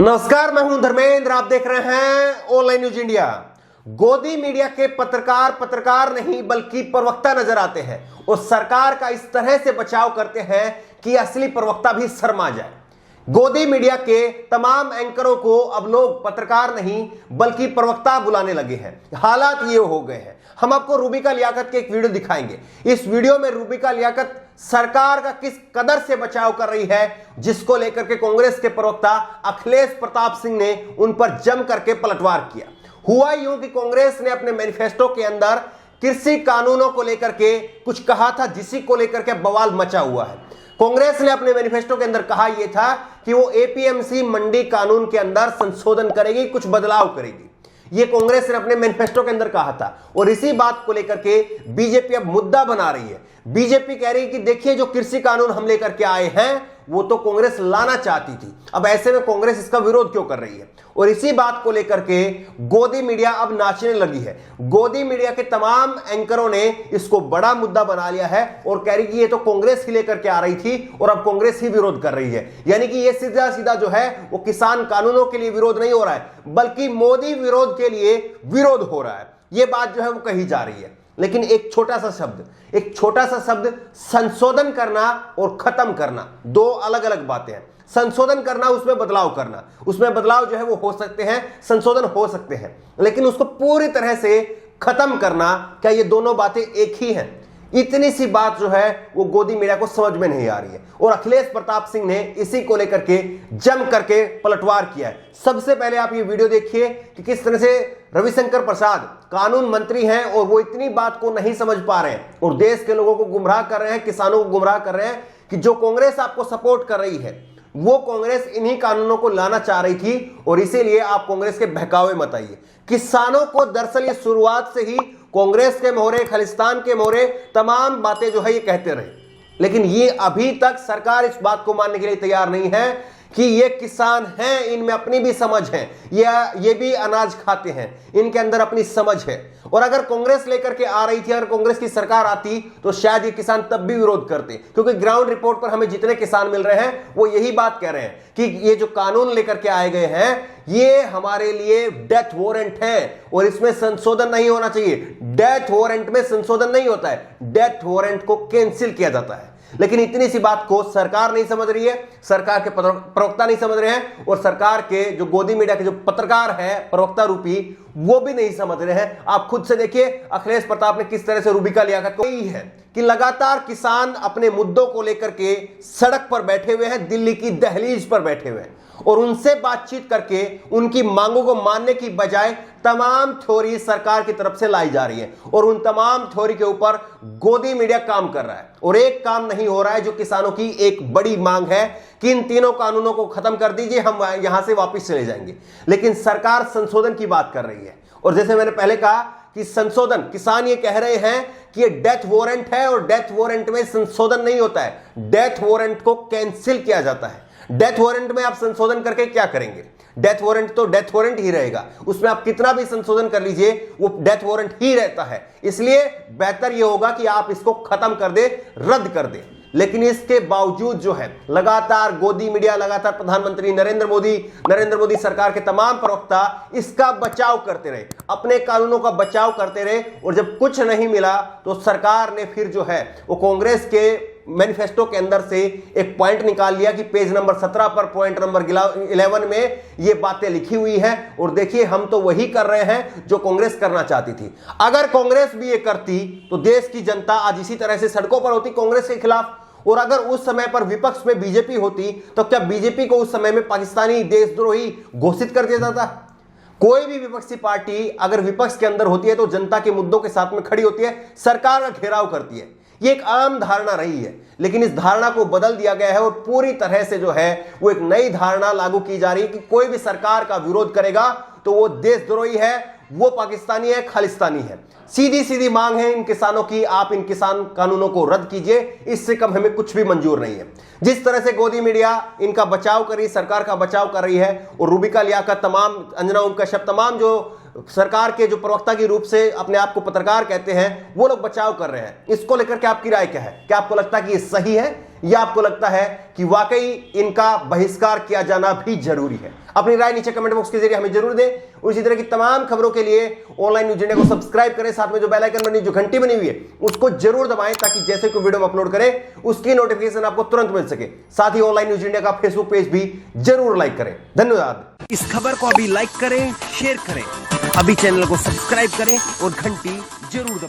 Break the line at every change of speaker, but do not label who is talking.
नमस्कार, मैं हूं धर्मेंद्र। आप देख रहे हैं ऑनलाइन न्यूज इंडिया। गोदी मीडिया के पत्रकार नहीं बल्कि प्रवक्ता नजर आते हैं और सरकार का इस तरह से बचाव करते हैं कि असली प्रवक्ता भी शर्मा जाए। गोदी मीडिया के तमाम एंकरों को अब लोग पत्रकार नहीं बल्कि प्रवक्ता बुलाने लगे हैं। हालात ये हो गए हैं। हम आपको रूबिका लियाकत के एक वीडियो दिखाएंगे। इस वीडियो में रूबिका लियाकत सरकार का किस कदर से बचाव कर रही है, जिसको लेकर के कांग्रेस के प्रवक्ता अखिलेश प्रताप सिंह ने उन पर जम करके पलटवार किया। हुआ यूं कि कांग्रेस ने अपने मैनिफेस्टो के अंदर कृषि कानूनों को लेकर के कुछ कहा था, जिसी को लेकर के बवाल मचा हुआ है। कांग्रेस ने अपने मैनिफेस्टो के अंदर कहा यह था कि वो एपीएमसी मंडी कानून के अंदर संशोधन करेगी, कुछ बदलाव करेगी। ये कांग्रेस ने अपने मैनिफेस्टो के अंदर कहा था और इसी बात को लेकर के बीजेपी अब मुद्दा बना रही है। बीजेपी कह रही है कि देखिए, जो कृषि कानून हम लेकर के आए हैं वो तो कांग्रेस लाना चाहती थी, अब ऐसे में कांग्रेस इसका विरोध क्यों कर रही है। और इसी बात को लेकर के गोदी मीडिया अब नाचने लगी है। गोदी मीडिया के तमाम एंकरों ने इसको बड़ा मुद्दा बना लिया है और कह रही कि ये तो कांग्रेस ही लेकर के आ रही थी और अब कांग्रेस ही विरोध कर रही है। यानी कि ये सीधा सीधा जो है वो किसान कानूनों के लिए विरोध नहीं हो रहा है, बल्कि मोदी विरोध के लिए विरोध हो रहा है। ये बात जो है वो कही जा रही है। लेकिन एक छोटा सा शब्द संशोधन करना और खत्म करना दो अलग अलग बातें हैं। संशोधन करना, उसमें बदलाव करना, उसमें बदलाव जो है वो हो सकते हैं, संशोधन हो सकते हैं, लेकिन उसको पूरी तरह से खत्म करना, क्या ये दोनों बातें एक ही हैं? इतनी सी बात जो है वो गोदी मीडिया को समझ में नहीं आ रही है और अखिलेश प्रताप सिंह ने इसी को लेकर के जम करके पलटवार किया है। सबसे पहले आप ये वीडियो देखिए कि किस तरह से रविशंकर प्रसाद कानून मंत्री हैं और वो इतनी बात को नहीं समझ पा रहे हैं और देश के लोगों को गुमराह कर रहे हैं, किसानों को गुमराह कर रहे हैं कि जो कांग्रेस आपको सपोर्ट कर रही है वो कांग्रेस इन्हीं कानूनों को लाना चाह रही थी और इसीलिए आप कांग्रेस के बहकावे मत आइए। किसानों को दरअसल ये शुरुआत से ही कांग्रेस के मोहरे, खालिस्तान के मोहरे, तमाम बातें जो है ये कहते रहे, लेकिन ये अभी तक सरकार इस बात को मानने के लिए तैयार नहीं है कि ये किसान हैं, इनमें अपनी भी समझ है, ये भी अनाज खाते हैं, इनके अंदर अपनी समझ है। और अगर कांग्रेस लेकर के आ रही थी, अगर कांग्रेस की सरकार आती तो शायद ये किसान तब भी विरोध करते, क्योंकि ग्राउंड रिपोर्ट पर हमें जितने किसान मिल रहे हैं वो यही बात कह रहे हैं कि ये जो कानून लेकर के आए गए हैं ये हमारे लिए डेथ वारंट है और इसमें संशोधन नहीं होना चाहिए। डेथ वारंट में संशोधन नहीं होता है, डेथ वारंट को कैंसिल किया जाता है। लेकिन इतनी सी बात को सरकार नहीं समझ रही है, सरकार के प्रवक्ता नहीं समझ रहे हैं और सरकार के जो गोदी मीडिया के जो पत्रकार है प्रवक्ता रूपी, वो भी नहीं समझ रहे हैं। आप खुद से देखिए अखिलेश प्रताप ने किस तरह से रूबिका लियाकत को यही है कि लगातार किसान अपने मुद्दों को लेकर के सड़क पर बैठे हुए हैं, दिल्ली की दहलीज पर बैठे हुए हैं और उनसे बातचीत करके उनकी मांगों को मानने की बजाय तमाम थ्योरी सरकार की तरफ से लाई जा रही है और उन तमाम थ्योरी के ऊपर गोदी मीडिया काम कर रहा है और एक काम नहीं हो रहा है, जो किसानों की एक बड़ी मांग है कि इन तीनों कानूनों को खत्म कर दीजिए, हम यहां से वापस चले जाएंगे। लेकिन सरकार संशोधन की बात कर रही है और जैसे मैंने पहले कहा कि संशोधन, किसान ये कह रहे हैं कि ये डेथ वारंट है और डेथ वारंट में संशोधन नहीं होता है, डेथ वारंट को कैंसिल किया जाता है। डेथ वारंट में आप संशोधन करके क्या करेंगे? डेथ वारंट तो डेथ वारंट ही रहेगा, उसमें आप कितना भी संशोधन कर लीजिए वो डेथ वारंट ही रहता है। इसलिए बेहतर यह होगा कि आप इसको खत्म कर दे, रद्द कर दे। लेकिन इसके बावजूद जो है लगातार गोदी मीडिया, लगातार प्रधानमंत्री नरेंद्र मोदी सरकार के तमाम प्रवक्ता इसका बचाव करते रहे, अपने कानूनों का बचाव करते रहे और जब कुछ नहीं मिला तो सरकार ने फिर जो है वो कांग्रेस के मैनिफेस्टो के अंदर से एक पॉइंट निकाल लिया कि पेज नंबर 17 पर पॉइंट नंबर 11 में ये बातें लिखी हुई हैं और देखिए हम तो वही कर रहे हैं जो कांग्रेस करना चाहती थी। अगर कांग्रेस भी ये करती तो देश की जनता आज इसी तरह से सड़कों पर होती कांग्रेस के खिलाफ। और अगर उस समय पर विपक्ष में बीजेपी होती तो क्या बीजेपी को उस समय में पाकिस्तानी देशद्रोही घोषित कर दिया जाता? कोई भी विपक्षी पार्टी अगर विपक्ष के अंदर होती है तो जनता के मुद्दों के साथ में खड़ी होती है, सरकार का घेराव करती है। ये एक आम धारणा रही है, लेकिन इस धारणा को बदल दिया गया है और पूरी तरह से जो है वो एक नई धारणा लागू की जा रही है कि कोई भी सरकार का विरोध करेगा तो वो देशद्रोही है, वो पाकिस्तानी है, खालिस्तानी है। सीधी सीधी मांग है इन किसानों की, आप इन किसान कानूनों को रद्द कीजिए, इससे कम हमें कुछ भी मंजूर नहीं है। जिस तरह से गोदी मीडिया इनका बचाव कर रही, सरकार का बचाव कर रही है और रूबिका लियाकत, तमाम अंजना ओम कश्यप, तमाम जो सरकार के जो प्रवक्ता के रूप से अपने आप को पत्रकार कहते हैं वो लोग बचाव कर रहे हैं, इसको लेकर के आपकी राय क्या है? क्या आपको लगता है कि ये सही है या आपको लगता है कि वाकई इनका बहिष्कार किया जाना भी जरूरी है? अपनी राय नीचे कमेंट बॉक्स के जरिए हमें जरूर दें। उसी तरह की तमाम खबरों के लिए ऑनलाइन न्यूज इंडिया को सब्सक्राइब करें, साथ में जो बेल आइकन बनी, जो घंटी बनी हुई है उसको जरूर दबाएं, ताकि जैसे कोई वीडियो हम अपलोड करें उसकी नोटिफिकेशन आपको तुरंत मिल सके। साथ ही ऑनलाइन न्यूज इंडिया का फेसबुक पेज भी जरूर लाइक करें। धन्यवाद।
इस खबर को अभी लाइक करें, शेयर करें, अभी चैनल को सब्सक्राइब करें और घंटी जरूर दबाएं।